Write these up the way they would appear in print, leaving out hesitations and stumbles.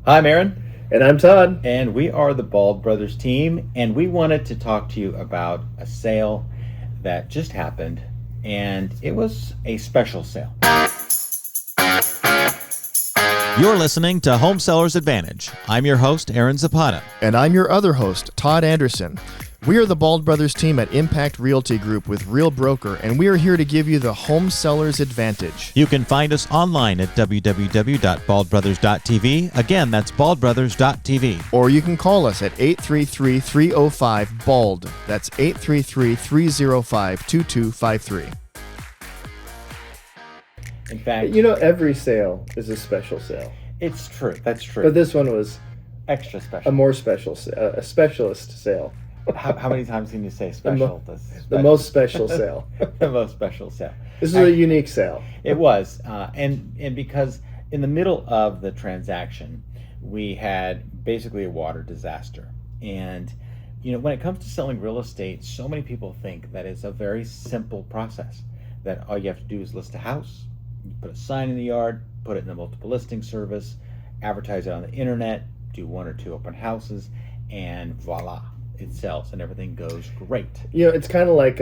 I'm Aaron, And I'm Todd. and we are the Bald Brothers team, and we wanted to talk to you about a sale that just happened, and it was a special sale. You're listening to Home Sellers Advantage. I'm your host, Aaron Zapata. And I'm your other host, Todd Anderson. We are the Bald Brothers team at Impact Realty Group with Real Broker, and we are here to give you the Home Sellers Advantage. You can find us online at www.baldbrothers.tv. Again, that's baldbrothers.tv. Or you can call us at 833-305-BALD. That's 833-305-2253. In fact, Every sale is a special sale. it's true. That's true. But this one was Extra a special. more special, a specialist sale. How many times can you say special? The most special sale. The most special sale. This is a unique sale. It was, and because in the middle of the transaction, we had basically a water disaster. And when it comes to selling real estate, so many people think that it's a very simple process. That all you have to do is list a house, you put a sign in the yard, put it in the multiple listing service, advertise it on the internet, do one or two open houses, and voila, it sells and everything goes great. It's kind of like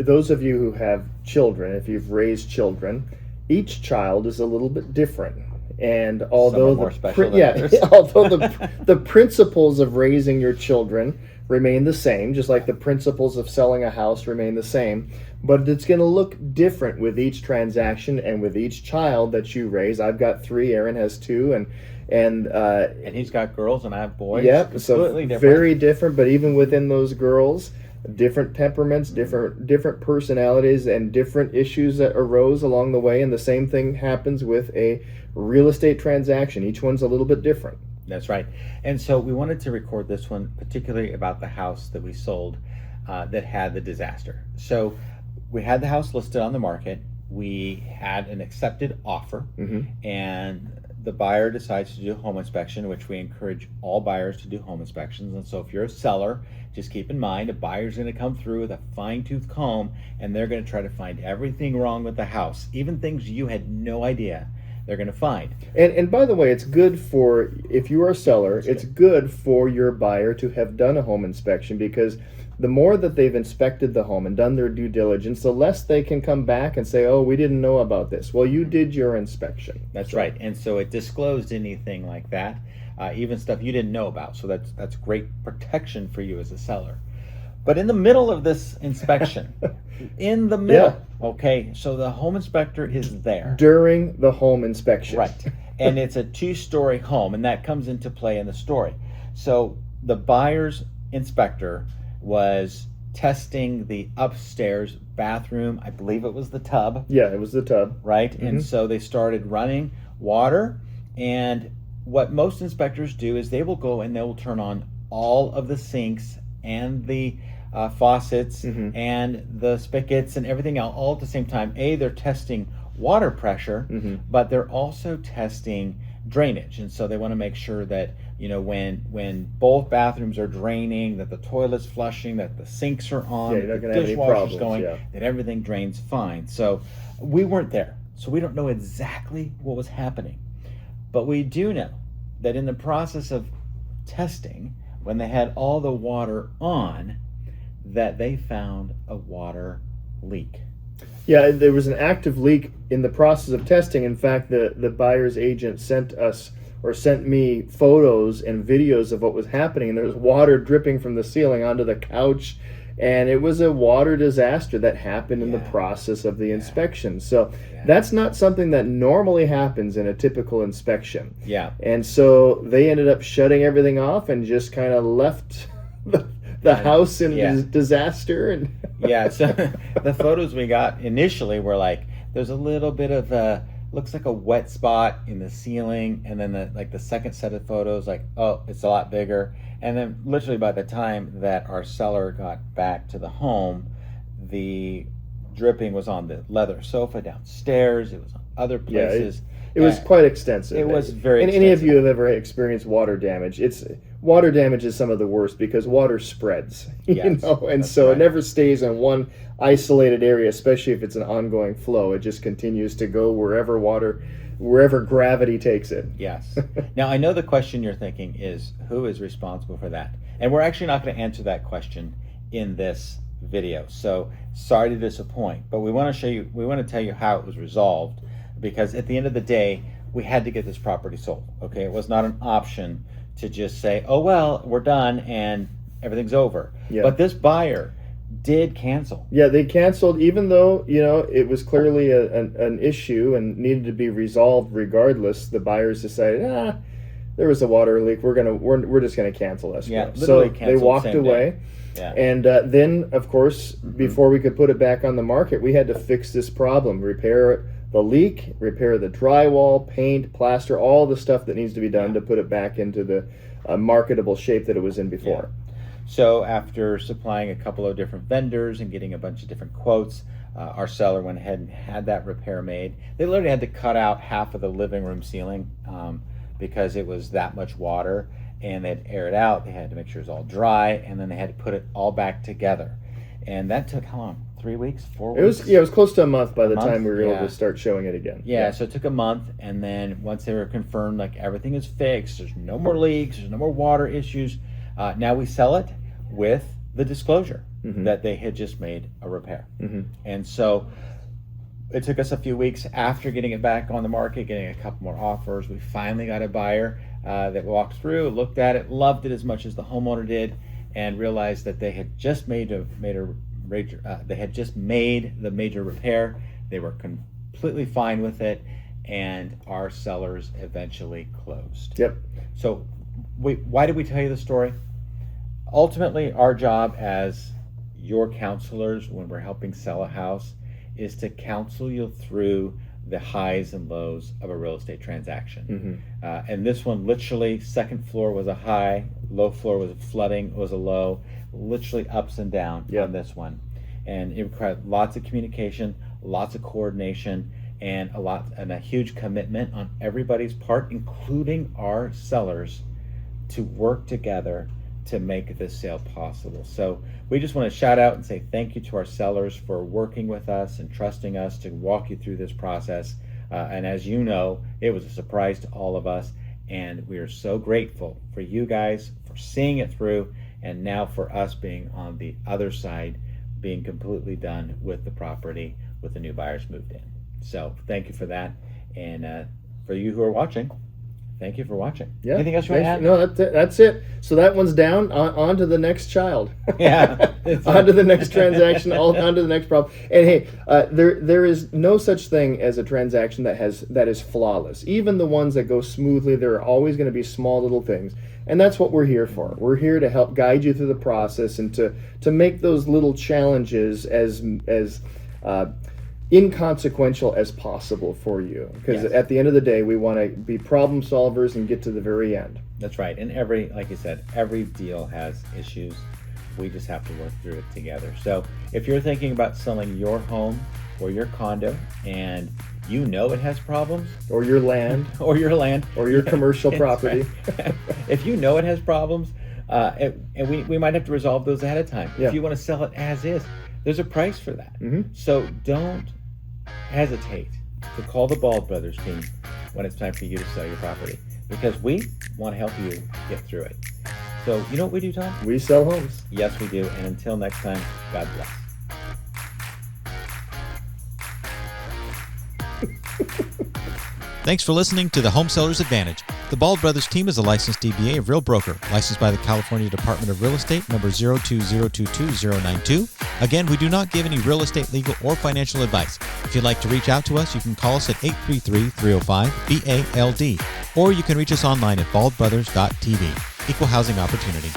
those of you who have children, if you've raised children, each child is a little bit different. And although more special than others. although the principles of raising your children remain the same, just like the principles of selling a house remain the same, but it's going to look different with each transaction and with each child that you raise. I've got 3, Aaron has 2, and he's got girls and I have boys. Yep, so Completely different. very different, but even within those girls, different temperaments, different personalities, and different issues that arose along the way. And the same thing happens with a real estate transaction. Each one's a little bit different. That's right. And so we wanted to record this one, particularly about the house that we sold that had the disaster. So we had the house listed on the market. We had an accepted offer, and the buyer decides to do a home inspection, which we encourage all buyers to do home inspections. And so if you're a seller, just keep in mind a buyer's going to come through with a fine-tooth comb, and they're going to try to find everything wrong with the house, even things you had no idea they're going to find. And by the way, it's good for, if you are a seller, it's good for your buyer to have done a home inspection, because the more that they've inspected the home and done their due diligence, the less they can come back and say, oh, we didn't know about this. Well, you did your inspection. That's right. And so it disclosed anything like that, even stuff you didn't know about. So that's great protection for you as a seller. But in the middle of this inspection, okay, so the home inspector is there. During the home inspection. Right. And it's a 2-story home, and that comes into play in the story. So the buyer's inspector was testing the upstairs bathroom. I believe it was the tub. Yeah, it was the tub. Right? And so they started running water. And what most inspectors do is they will go and they will turn on all of the sinks and the faucets and the spigots and everything else all at the same time. They're testing water pressure, but they're also testing drainage. And so they want to make sure that when both bathrooms are draining, that the toilet's flushing, that the sinks are on, you're not that the gonna have any dishwasher's problems, going, yeah. that everything drains fine. So we weren't there, so we don't know exactly what was happening, but we do know that in the process of testing, when they had all the water on, that they found a water leak. Yeah, there was an active leak in the process of testing. In fact, the buyer's agent sent me photos and videos of what was happening. And there was water dripping from the ceiling onto the couch. And it was a water disaster that happened in the process of the inspection. So that's not something that normally happens in a typical inspection. Yeah. And so they ended up shutting everything off and just kind of left the house in disaster. And So the photos we got initially were like, there's a little bit of looks like a wet spot in the ceiling, and then the second set of photos, like, oh, it's a lot bigger. And then literally by the time that our seller got back to the home, the dripping was on the leather sofa downstairs. It was on other places. It was quite extensive. It was very extensive. Any of you have ever experienced water damage, water damage is some of the worst because water spreads, Yes, and so it never stays in one isolated area, especially if it's an ongoing flow. It just continues to go wherever water wherever gravity takes it. Yes. Now, I know the question you're thinking is, who is responsible for that? And we're actually not going to answer that question in this video. So sorry to disappoint, but we want to tell you how it was resolved, because at the end of the day, we had to get this property sold. Okay. It was not an option to just say, oh, well, we're done and everything's over. Yeah. But this buyer did cancel. Yeah, they canceled, even though, it was clearly an issue and needed to be resolved regardless. The buyers decided, there was a water leak. We're just gonna cancel escrow. Yeah, so literally they canceled walked same away. day. Yeah. And then, of course, before we could put it back on the market, we had to fix this problem, repair the leak, repair the drywall, paint, plaster, all the stuff that needs to be done to put it back into the marketable shape that it was in before. Yeah. So after supplying a couple of different vendors and getting a bunch of different quotes, our seller went ahead and had that repair made. They literally had to cut out half of the living room ceiling because it was that much water, and they had to air it out. They had to make sure it was all dry, and then they had to put it all back together. And that took how long? 3 weeks? 4 weeks? It was close to a month by the time we were able Yeah. to start showing it again. Yeah, so it took a month, and then once they were confirmed, like everything is fixed, there's no more leaks, there's no more water issues. Now we sell it with the disclosure that they had just made a repair. And so it took us a few weeks after getting it back on the market, getting a couple more offers. We finally got a buyer that walked through, looked at it, loved it as much as the homeowner did, and realized that they had just made the major repair. They were completely fine with it, and our sellers eventually closed. Yep. So why did we tell you the story? Ultimately, our job as your counselors when we're helping sell a house is to counsel you through the highs and lows of a real estate transaction. And this one, literally, second floor was a high, low floor was flooding, was a low, literally ups and down on this one. And it required lots of communication, lots of coordination, and a huge commitment on everybody's part, including our sellers, to work together to make this sale possible. So we just want to shout out and say thank you to our sellers for working with us and trusting us to walk you through this process. And as you know, it was a surprise to all of us, and we are so grateful for you guys for seeing it through, and now for us being on the other side, being completely done with the property with the new buyers moved in. So thank you for that. And for you who are watching, thank you for watching. Yeah. Anything else you want to add? No, that's it. So that one's down. On to the next child. Yeah. On to the next transaction. On to the next problem. And hey, there is no such thing as a transaction that is flawless. Even the ones that go smoothly, there are always going to be small little things, and that's what we're here for. We're here to help guide you through the process and to make those little challenges as inconsequential as possible for you, because at the end of the day, we want to be problem solvers and get to the very end. That's right. And like you said, every deal has issues. We just have to work through it together. So if you're thinking about selling your home or your condo and you know it has problems, or your land, or your commercial property, right. If you know it has problems, and we might have to resolve those ahead of time. If you want to sell it as is, there's a price for that. So don't hesitate to call the Bald Brothers team when it's time for you to sell your property, because we want to help you get through it. So you know what we do, Tom? We sell homes. Yes, we do. And until next time, God bless. Thanks for listening to the Home Sellers Advantage. The Bald Brothers team is a licensed DBA of Real Broker, licensed by the California Department of Real Estate, number 02022-092. Again, we do not give any real estate, legal, or financial advice. If you'd like to reach out to us, you can call us at 833-305-BALD, or you can reach us online at baldbrothers.tv. Equal housing opportunity.